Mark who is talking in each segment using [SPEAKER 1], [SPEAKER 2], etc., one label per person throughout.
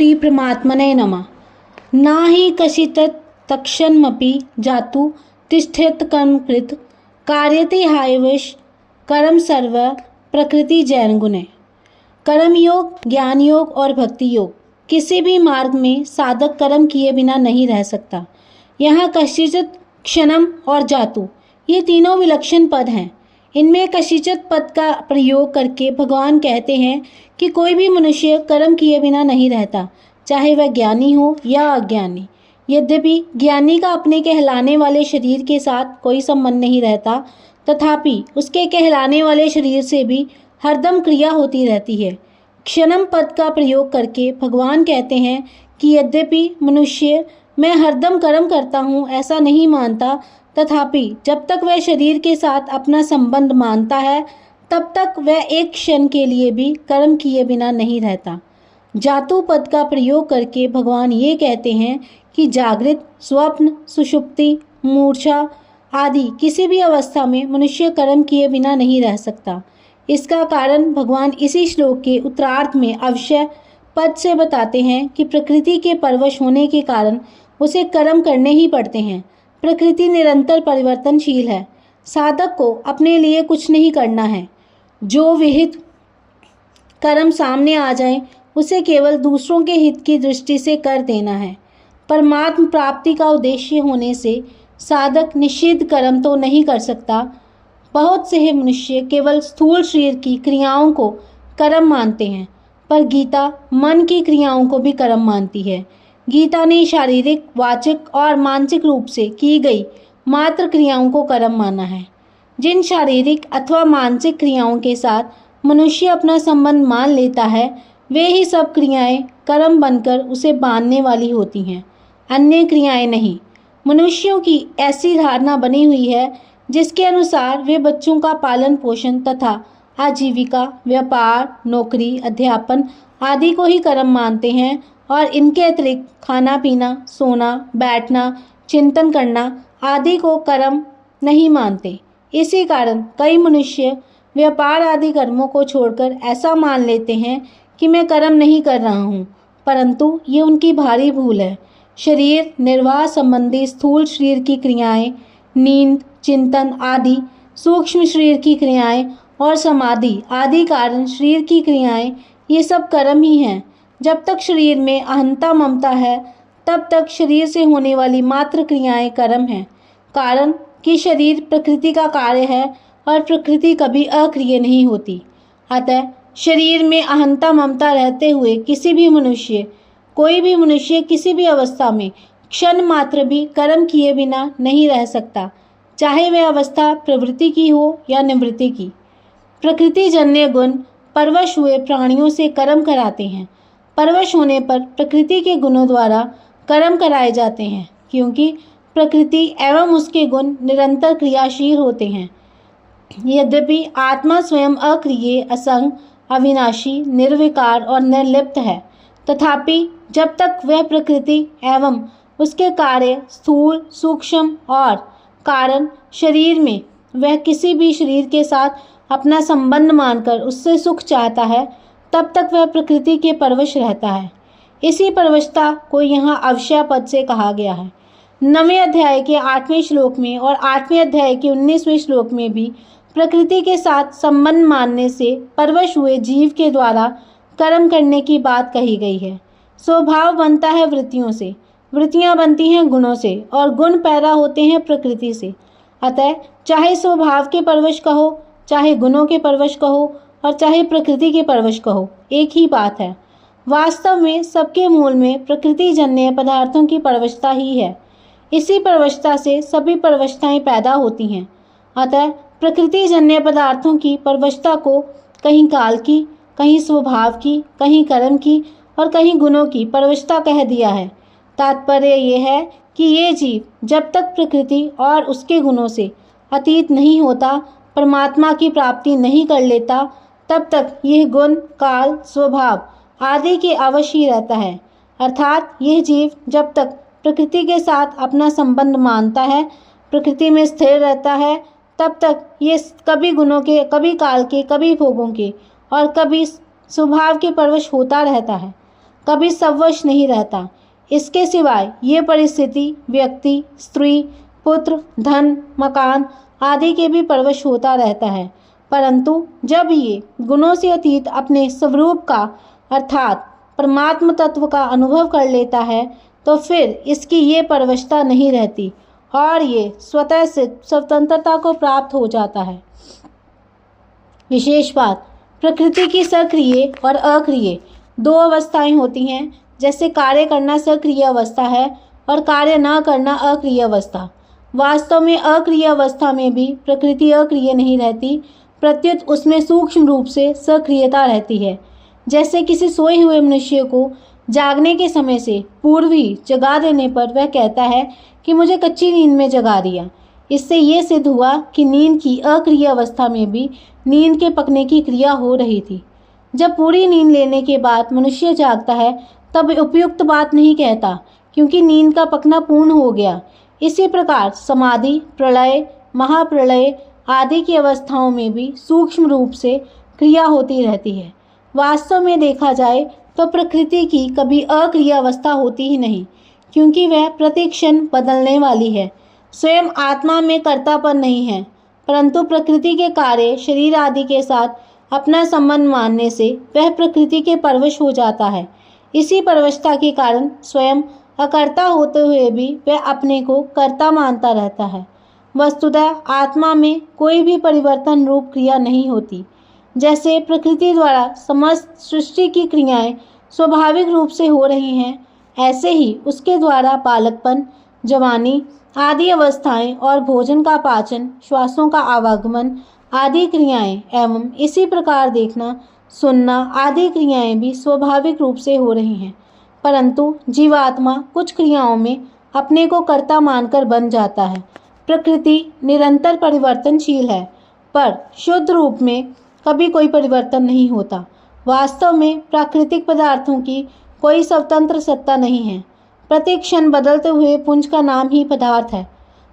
[SPEAKER 1] श्री परमात्मने नमः। ना हि कशितत् तत्क्षणमपि जातु तिष्ठेत कर्मकृत् कार्यते हायवश कर्म सर्व प्रकृति जैन गुणे। कर्म योग, ज्ञान योग और भक्ति योग किसी भी मार्ग में साधक कर्म किए बिना नहीं रह सकता। यहाँ कशिचित, क्षणम और जातु ये तीनों विलक्षण पद हैं। इनमें कशिचित पद का प्रयोग करके भगवान कहते हैं कि कोई भी मनुष्य कर्म किए बिना नहीं रहता, चाहे वह ज्ञानी हो या अज्ञानी। यद्यपि ज्ञानी का अपने कहलाने वाले शरीर के साथ कोई संबंध नहीं रहता, तथापि उसके कहलाने वाले शरीर से भी हरदम क्रिया होती रहती है। क्षणम पद का प्रयोग करके भगवान कहते हैं कि यद्यपि मनुष्य मैं हरदम कर्म करता हूँ ऐसा नहीं मानता, तथापि जब तक वह शरीर के साथ अपना संबंध मानता है तब तक वह एक क्षण के लिए भी कर्म किए बिना नहीं रहता। जातु पद का प्रयोग करके भगवान ये कहते हैं कि जागृत, स्वप्न, सुषुप्ति, मूर्छा आदि किसी भी अवस्था में मनुष्य कर्म किए बिना नहीं रह सकता। इसका कारण भगवान इसी श्लोक के उत्तरार्ध में अवश्य पद से बताते हैं कि प्रकृति के परवश होने के कारण उसे कर्म करने ही पड़ते हैं। प्रकृति निरंतर परिवर्तनशील है। साधक को अपने लिए कुछ नहीं करना है। जो विहित कर्म सामने आ जाए उसे केवल दूसरों के हित की दृष्टि से कर देना है। परमात्म प्राप्ति का उद्देश्य होने से साधक निषिद्ध कर्म तो नहीं कर सकता। बहुत से मनुष्य केवल स्थूल शरीर की क्रियाओं को कर्म मानते हैं, पर गीता मन की क्रियाओं को भी कर्म मानती है। गीता ने शारीरिक, वाचिक और मानसिक रूप से की गई मात्र क्रियाओं को कर्म माना है। जिन शारीरिक अथवा मानसिक क्रियाओं के साथ मनुष्य अपना संबंध मान लेता है, वे ही सब क्रियाएं कर्म बनकर उसे बांधने वाली होती हैं, अन्य क्रियाएं नहीं। मनुष्यों की ऐसी धारणा बनी हुई है जिसके अनुसार वे बच्चों का पालन पोषण तथा आजीविका, व्यापार, नौकरी, अध्यापन आदि को ही कर्म मानते हैं और इनके अतिरिक्त खाना पीना, सोना, बैठना, चिंतन करना आदि को कर्म नहीं मानते। इसी कारण कई मनुष्य व्यापार आदि कर्मों को छोड़कर ऐसा मान लेते हैं कि मैं कर्म नहीं कर रहा हूँ, परंतु ये उनकी भारी भूल है। शरीर निर्वाह संबंधी स्थूल शरीर की क्रियाएं, नींद, चिंतन आदि सूक्ष्म शरीर की क्रियाएं और समाधि आदि कारण शरीर की क्रियाएं, ये सब कर्म ही हैं। जब तक शरीर में अहंता ममता है तब तक शरीर से होने वाली मात्र क्रियाएं कर्म हैं। कारण कि शरीर प्रकृति का कार्य है और प्रकृति कभी अक्रिय नहीं होती। अतः शरीर में अहंता ममता रहते हुए कोई भी मनुष्य किसी भी अवस्था में क्षण मात्र भी कर्म किए बिना नहीं रह सकता, चाहे वह अवस्था प्रवृत्ति की हो या निवृत्ति की। प्रकृति जन्य गुण परवश हुए प्राणियों से कर्म कराते हैं। परवश होने पर प्रकृति के गुणों द्वारा कर्म कराए जाते हैं, क्योंकि प्रकृति एवं उसके गुण निरंतर क्रियाशील होते हैं। यद्यपि आत्मा स्वयं अक्रिय, असंग, अविनाशी, निर्विकार और निर्लिप्त है, तथापि जब तक वह प्रकृति एवं उसके कार्य स्थूल, सूक्ष्म और कारण शरीर में वह किसी भी शरीर के साथ अपना संबंध मानकर उससे सुख चाहता है, तब तक वह प्रकृति के परवश रहता है। इसी परवशता को यहाँ अवश्य पद से कहा गया है। 9वें अध्याय के 8वें श्लोक में और 8वें अध्याय के 19वें श्लोक में भी प्रकृति के साथ संबंध मानने से परवश हुए जीव के द्वारा कर्म करने की बात कही गई है। स्वभाव बनता है वृत्तियों से, वृत्तियाँ बनती हैं गुणों से और गुण पैदा होते हैं प्रकृति से। अतः चाहे स्वभाव के परवश कहो, चाहे गुणों के परवश कहो और चाहे प्रकृति के परवश कहो, एक ही बात है। वास्तव में सबके मूल में प्रकृति जन्य पदार्थों की परवशता ही है। इसी परवशता से सभी परवशताएं पैदा होती हैं। अतः प्रकृति जन्य पदार्थों की परवशता को कहीं काल की, कहीं स्वभाव की, कहीं कर्म की और कहीं गुणों की परवशता कह दिया है। तात्पर्य यह है कि ये जीव जब तक प्रकृति और उसके गुणों से अतीत नहीं होता, परमात्मा की प्राप्ति नहीं कर लेता, तब तक यह गुण, काल, स्वभाव आदि के अवश्य ही रहता है। अर्थात यह जीव जब तक प्रकृति के साथ अपना संबंध मानता है, प्रकृति में स्थिर रहता है, तब तक ये कभी गुणों के, कभी काल के, कभी भोगों के और कभी स्वभाव के परवश होता रहता है। कभी सवश नहीं रहता। इसके सिवाय ये परिस्थिति व्यक्ति, स्त्री, पुत्र, धन, मकान आदि के भी परवश होता रहता है। परंतु जब ये गुणों से अतीत अपने स्वरूप का अर्थात परमात्म तत्व का अनुभव कर लेता है तो फिर इसकी ये परवशता नहीं रहती और ये स्वतः से स्वतंत्रता को प्राप्त हो जाता है। विशेष बात, प्रकृति की सक्रिय और अक्रिय दो अवस्थाएं होती हैं। जैसे कार्य करना सक्रिय अवस्था है और कार्य न करना अक्रिय अवस्था। वास्तव में अक्रिय अवस्था में भी प्रकृति अक्रिय नहीं रहती, प्रत्युत उसमें सूक्ष्म रूप से सक्रियता रहती है। जैसे किसी सोए हुए मनुष्य को जागने के समय से पूर्व ही जगा देने पर वह कहता है कि मुझे कच्ची नींद में जगा दिया। इससे ये सिद्ध हुआ कि नींद की अक्रिय अवस्था में भी नींद के पकने की क्रिया हो रही थी। जब पूरी नींद लेने के बाद मनुष्य जागता है तब उपयुक्त बात नहीं कहता, क्योंकि नींद का पकना पूर्ण हो गया। इसी प्रकार समाधि, प्रलय, महाप्रलय आदि की अवस्थाओं में भी सूक्ष्म रूप से क्रिया होती रहती है। वास्तव में देखा जाए तो प्रकृति की कभी अक्रिय अवस्था होती ही नहीं, क्योंकि वह प्रतिक्षण बदलने वाली है। स्वयं आत्मा में कर्तापन नहीं है, परंतु प्रकृति के कार्य शरीर आदि के साथ अपना संबंध मानने से वह प्रकृति के परवश हो जाता है। इसी परवशता के कारण स्वयं अकर्ता होते हुए भी वह अपने को कर्ता मानता रहता है। वस्तुतः आत्मा में कोई भी परिवर्तन रूप क्रिया नहीं होती। जैसे प्रकृति द्वारा समस्त सृष्टि की क्रियाएं स्वाभाविक रूप से हो रही हैं, ऐसे ही उसके द्वारा बालकपन, जवानी आदि अवस्थाएं और भोजन का पाचन, श्वासों का आवागमन आदि क्रियाएं एवं इसी प्रकार देखना, सुनना आदि क्रियाएं भी स्वाभाविक रूप से हो रही हैं। परंतु जीवात्मा कुछ क्रियाओं में अपने को कर्ता मानकर बन जाता है। प्रकृति निरंतर परिवर्तनशील है, पर शुद्ध रूप में कभी कोई परिवर्तन नहीं होता। वास्तव में प्राकृतिक पदार्थों की कोई स्वतंत्र सत्ता नहीं है। प्रति क्षण बदलते हुए पुंज का नाम ही पदार्थ है।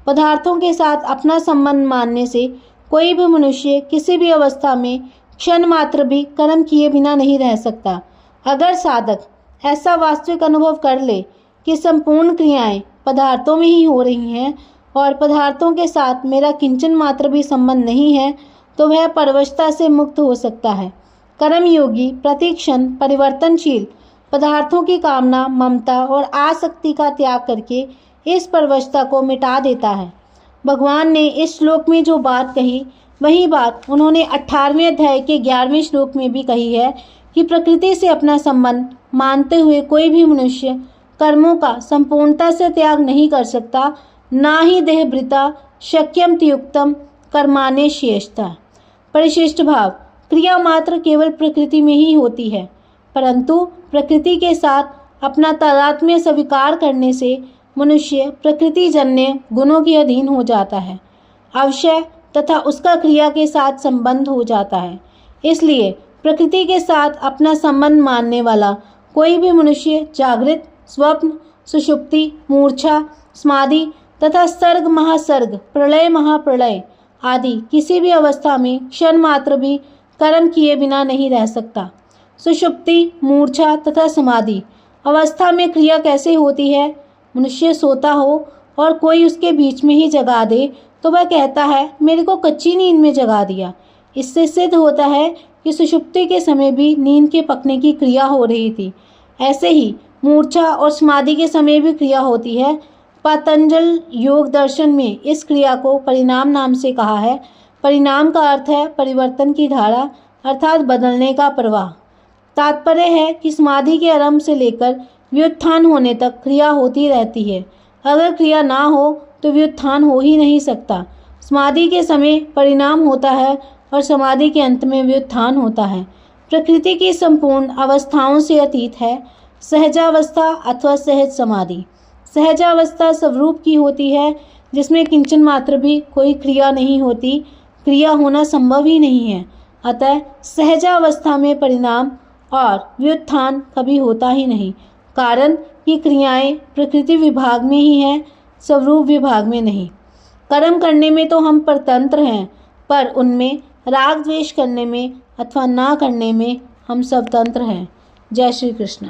[SPEAKER 1] पदार्थों के साथ अपना संबंध मानने से कोई भी मनुष्य किसी भी अवस्था में क्षण मात्र भी कर्म किए बिना नहीं रह सकता। अगर साधक ऐसा वास्तविक अनुभव कर ले कि संपूर्ण क्रियाएं पदार्थों में ही हो रही हैं और पदार्थों के साथ मेरा किंचन मात्र भी संबंध नहीं है, तो वह परवशता से मुक्त हो सकता है। कर्मयोगी प्रतिक्षण परिवर्तनशील पदार्थों की कामना, ममता और आसक्ति का त्याग करके इस परवशता को मिटा देता है। भगवान ने इस श्लोक में जो बात कही वही बात उन्होंने 18वें अध्याय के 11वें श्लोक में भी कही है कि प्रकृति से अपना संबंध मानते हुए कोई भी मनुष्य कर्मों का संपूर्णता से त्याग नहीं कर सकता, ना ही देहभृता शक्यम युक्तम कर्माने शेषता। परिशिष्ट भाव, क्रिया मात्र केवल प्रकृति में ही होती है, परंतु प्रकृति के साथ अपना तादात्म्य स्वीकार करने से मनुष्य प्रकृति जन्य गुणों के अधीन हो जाता है। अवश्य तथा उसका क्रिया के साथ संबंध हो जाता है। इसलिए प्रकृति के साथ अपना संबंध मानने वाला कोई भी मनुष्य जागृत, स्वप्न, सुषुप्ति, मूर्छा, समाधि तथा सर्ग, महासर्ग, प्रलय, महाप्रलय आदि किसी भी अवस्था में क्षण मात्र भी कर्म किए बिना नहीं रह सकता। सुषुप्ति, मूर्छा तथा समाधि अवस्था में क्रिया कैसे होती है? मनुष्य सोता हो और कोई उसके बीच में ही जगा दे तो वह कहता है मेरे को कच्ची नींद में जगा दिया। इससे सिद्ध होता है कि सुषुप्ति के समय भी नींद के पकने की क्रिया हो रही थी। ऐसे ही मूर्छा और समाधि के समय भी क्रिया होती है। पतंजल योग दर्शन में इस क्रिया को परिणाम नाम से कहा है। परिणाम का अर्थ है परिवर्तन की धारा, अर्थात बदलने का प्रवाह। तात्पर्य है कि समाधि के आरंभ से लेकर व्युत्थान होने तक क्रिया होती रहती है। अगर क्रिया ना हो तो व्युत्थान हो ही नहीं सकता। समाधि के समय परिणाम होता है और समाधि के अंत में व्युत्थान होता है। प्रकृति की संपूर्ण अवस्थाओं से अतीत है सहजावस्था अथवा सहज समाधि। सहजावस्था स्वरूप की होती है जिसमें किंचन मात्र भी कोई क्रिया नहीं होती, क्रिया होना संभव ही नहीं है। अतः सहजावस्था में परिणाम और व्युत्थान कभी होता ही नहीं, कारण कि क्रियाएं प्रकृति विभाग में ही हैं, स्वरूप विभाग में नहीं। कर्म करने में तो हम परतंत्र हैं, पर उनमें राग द्वेष करने में अथवा ना करने में हम स्वतंत्र हैं। जय श्री कृष्ण।